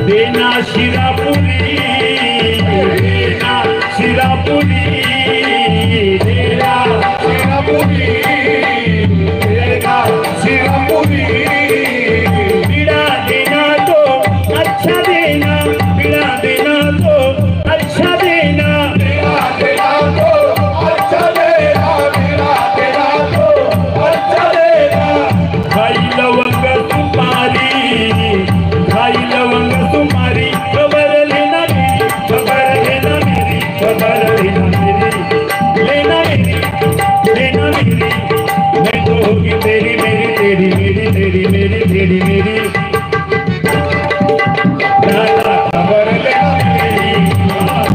देना शिरापुरी, देना शिरापुरी, देना शिरापुरी, देना शिरापुरी. पीड़ा देना तो अच्छा देना, पीड़ा देना तो अच्छा देना. देना देना तो अच्छा देना, देना देना तो अच्छा देना. खाई लवंग सुपारी, खाई लवंग सुपारी. खबर लेना मेरी, खबर लेना मेरी, खबर लेना मेरी, लेना मेरी, लेना मेरी. मैं तो होगी तेरी मेरी, तेरी मेरी, तेरी मेरी, तेरी मेरी. लाला खबर लेना मेरी, लाला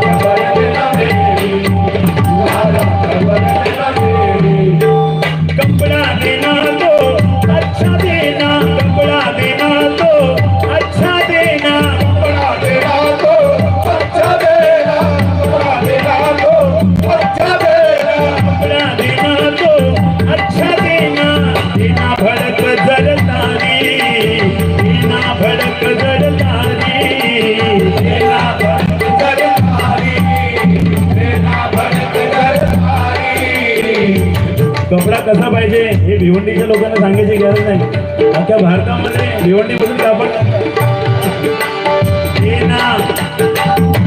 खबर लेना मेरी, लाला खबर लेना मेरी. कपड़ा देना तो अच्छा देना, कपड़ा देना तो अच्छा देना. कपड़ा देना तो अच्छा देना, कपड़ा देना तो अच्छा देना. कपड़ा देना तो अच्छा देना. देना भड़क जरतारी, देना भड़क जरतारी, देना भड़क जरतारी, देना भड़क जरतारी. कपडा कसा पाहिजे हे भिवंडीच्या लोकांना सांगायची गरज नाही. अख्ख्या भारतामध्ये भिवंडीमधून कापड. देना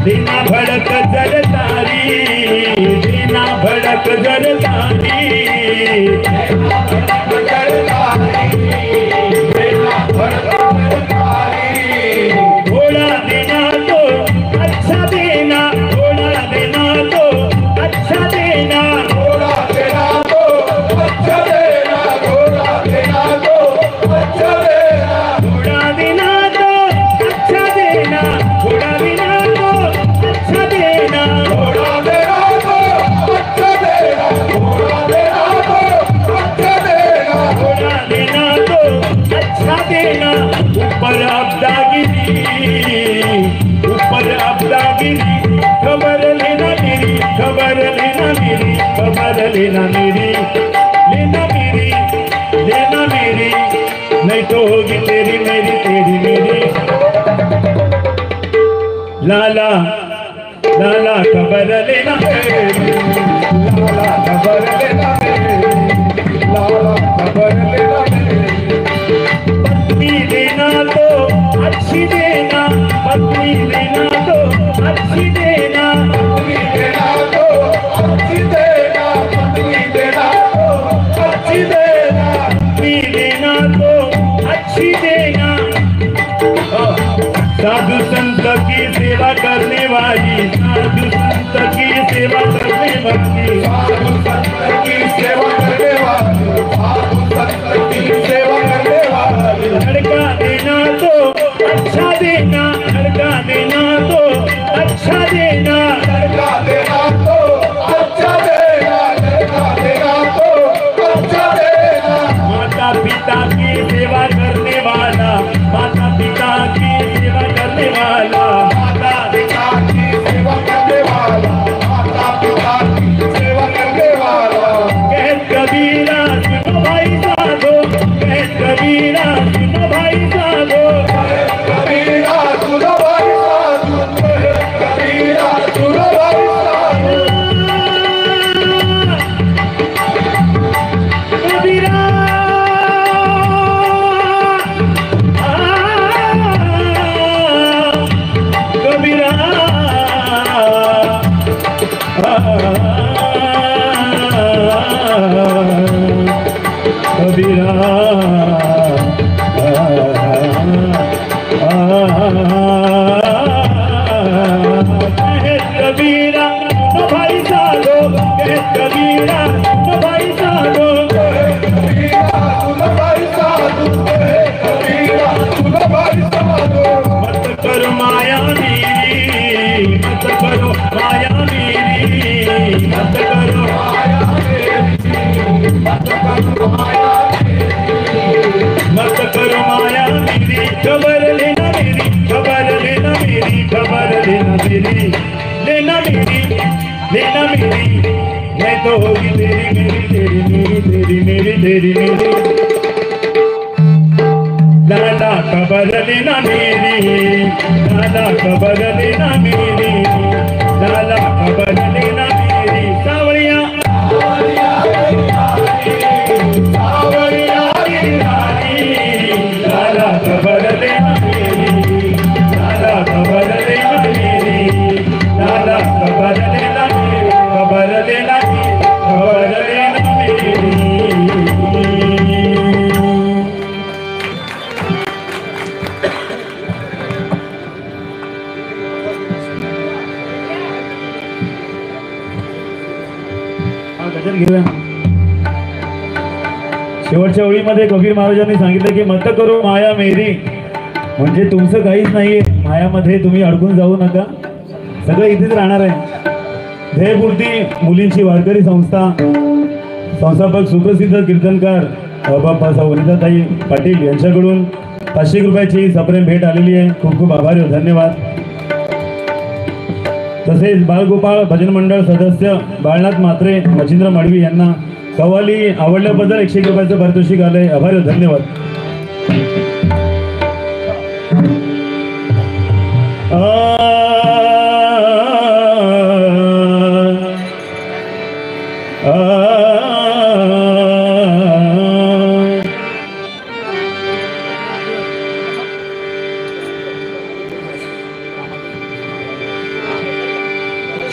देना भड़क जरतारी, देना भड़क भडक जरतानी घोड़ा देना तो अच्छा देना, घोड़ा देना तो अच्छा देना, घोड़ा देना तो अच्छा देना, घोड़ा देना तो अच्छा देना, घोड़ा देना तो अच्छा देना, घोड़ा देना तो अच्छा देना, घोड़ा देना तो अच्छा देना, घोड़ा देना तो अच्छा देना, घोड़ा देना तो अच्छा देना। ऊपर अब्दागिरी खबर लेना मेरी, खबर लेना मेरी, खबर लेना मेरी, लेना मेरी, लेना मेरी, नहीं तो होगी तेरी मेरी, तेरी मेरी। लाला लाला खबर लेना मेरी, लाला खबर लेना मेरी, लाला खबर लेना मेरी, पत्नी देना तो अच्छी देना, पत्नी देना तो अच्छी देना, पत्नी देना तो अच्छी देना, पत्नी देना तो अच्छी देना, पत्नी देना तो अच्छी देना। साधु संत की सेवा करने वाली, साधु संत की सेवा करने वाली, साधु संत की सेवा करने वाली, साधु संत की सेवा करने वाली, लड़का देना तो अच्छा देना, लड़का देना तो अच्छा देना, लड़का देना तो अच्छा देना, लड़का देना तो अच्छा देना, माता पिता की सेवा करने वाला, माता पिता की सेवा करने वाला, माता पिता की सेवा करने वाला, माता पिता की सेवा करने वाला, कह कबीरा सुनो भाई साधो, कह कबीरा सुनो भाई साधो, कबीरा सुनो भाई साधु, कबीरा सुनो भाई साधु, कबीरा कबीरा कबीरा कबीरा तो भाई साधो, कबीरा तो भाई साधो, कबीरा सुनो भाई साधु, कबीरा सुनो भाई साधु, मत करो माया मेरी, मत करो माया मेरी, मत करो माया मेरी, मत करो माया मत करो माया मेरी, खबर लेना मेरी, खबर लेना मेरी, खबर लेना मेरी, लेना मेरी, लेना मेरी, मैं तो होगी तेरी मेरी, तेरी मेरी, तेरी मेरी, तेरी मेरी। लाला खबर लेना मेरी, लाला खबर लेना मेरी, लाला खबर लेना मेरी, सावरिया सावरिया की रानी, लाला खबर लेना मेरी, लाला खबर लेना मेरी, लाला खबर लेना मेरी, खबर लेना मेरी, खबर लेना मेरी। गजल घेऊया. शेवटच्या ओळीमध्ये कबीर महाराजांनी सांगितलं की मत करो माया मेरी, म्हणजे तुमचं काहीच नाहीये मायामध्ये, तुम्ही अडकून जाऊ नका, सगळं इथेच राहणार आहे. ध्येयपूर्ती मुलींची वारकरी संस्था संस्थापक सुप्रसिद्ध कीर्तनकार बाप्पा वनिताताई पाटील यांच्याकडून 500 रुपयाची सप्रेम भेट आलेली आहे. खूप खूप आभारी, धन्यवाद. तसेच बालगोपाळ भजन मंडळ सदस्य बाळनाथ म्हात्रे मच्छिंद्र मडवी यांना कव्वाली आवडल्याबद्दल 101 रुपयाचं पारितोषिक आलंय. आभारी, धन्यवाद.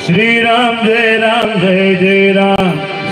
श्री राम जय जय राम.